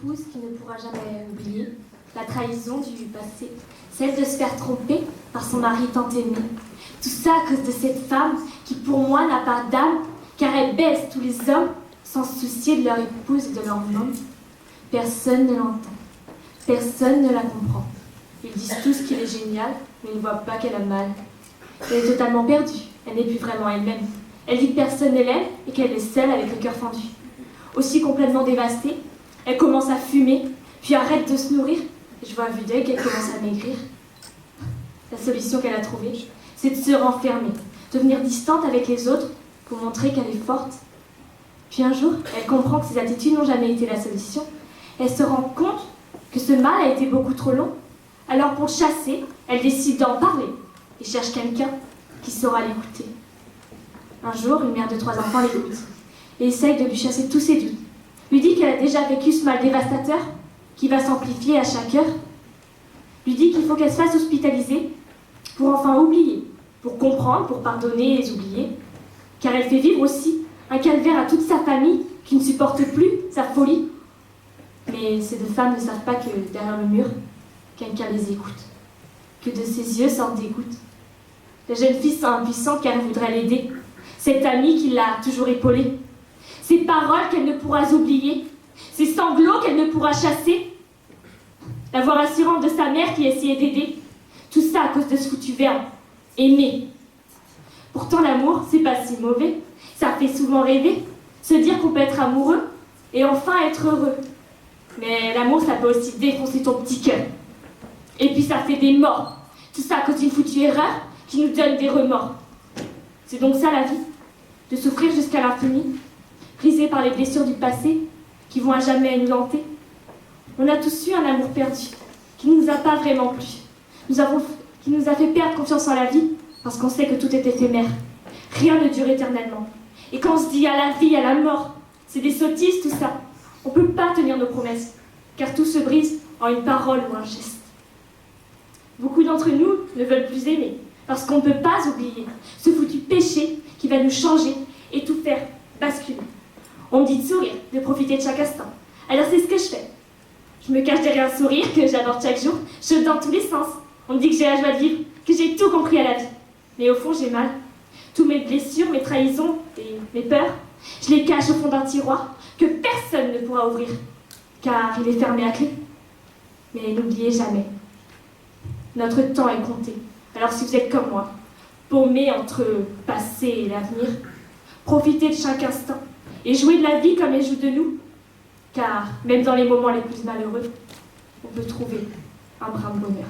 épouse qui ne pourra jamais oublier la trahison du passé, celle de se faire tromper par son mari tant aimé. Tout ça à cause de cette femme qui pour moi n'a pas d'âme, car elle baise tous les hommes sans se soucier de leur épouse et de leur monde. Personne ne l'entend, personne ne la comprend. Ils disent tous qu'il est génial, mais ils ne voient pas qu'elle a mal. Elle est totalement perdue, elle n'est plus vraiment elle-même. Elle dit que personne ne l'aime et qu'elle est seule avec le cœur fendu. Aussi complètement dévastée, elle commence à fumer, puis arrête de se nourrir, et je vois à vue d'œil qu'elle commence à maigrir. La solution qu'elle a trouvée, c'est de se renfermer, devenir distante avec les autres pour montrer qu'elle est forte. Puis un jour, elle comprend que ses attitudes n'ont jamais été la solution. Elle se rend compte que ce mal a été beaucoup trop long. Alors pour le chasser, elle décide d'en parler et cherche quelqu'un qui saura l'écouter. Un jour, une mère de 3 enfants l'écoute et essaye de lui chasser tous ses doutes. Lui dit qu'elle a déjà vécu ce mal dévastateur qui va s'amplifier à chaque heure. Lui dit qu'il faut qu'elle se fasse hospitaliser pour enfin oublier, pour comprendre, pour pardonner et les oublier. Car elle fait vivre aussi un calvaire à toute sa famille qui ne supporte plus sa folie. Mais ces 2 femmes ne savent pas que derrière le mur, quelqu'un les écoute, que de ses yeux sortent des gouttes. La jeune fille se sent impuissante car elle voudrait l'aider. Cette amie qui l'a toujours épaulée. Ces paroles qu'elle ne pourra oublier. Ces sanglots qu'elle ne pourra chasser. La voix rassurante de sa mère qui essayait d'aider. Tout ça à cause de ce foutu verbe. Aimer. Pourtant l'amour, c'est pas si mauvais. Ça fait souvent rêver. Se dire qu'on peut être amoureux et enfin être heureux. Mais l'amour, ça peut aussi défoncer ton petit cœur. Et puis ça fait des morts. Tout ça à cause d'une foutue erreur qui nous donne des remords. C'est donc ça la vie, de souffrir jusqu'à l'infini, brisé par les blessures du passé qui vont à jamais nous hanter. On a tous eu un amour perdu, qui ne nous a pas vraiment plu, qui nous a fait perdre confiance en la vie, parce qu'on sait que tout est éphémère. Rien ne dure éternellement. Et quand on se dit à la vie, à la mort, c'est des sottises tout ça. On ne peut pas tenir nos promesses, car tout se brise en une parole ou un geste. Beaucoup d'entre nous ne veulent plus aimer, parce qu'on ne peut pas oublier ce foutu péché qui va nous changer et tout faire basculer. On me dit de sourire, de profiter de chaque instant. Alors c'est ce que je fais. Je me cache derrière un sourire que j'aborde chaque jour, je saute dans tous les sens. On me dit que j'ai la joie de vivre, que j'ai tout compris à la vie. Mais au fond, j'ai mal. Tous mes blessures, mes trahisons et mes peurs, je les cache au fond d'un tiroir que personne ne pourra ouvrir, car il est fermé à clé. Mais n'oubliez jamais, notre temps est compté. Alors si vous êtes comme moi, paumé entre passé et l'avenir, profitez de chaque instant et jouez de la vie comme elle joue de nous, car même dans les moments les plus malheureux, on peut trouver un brin de bonheur.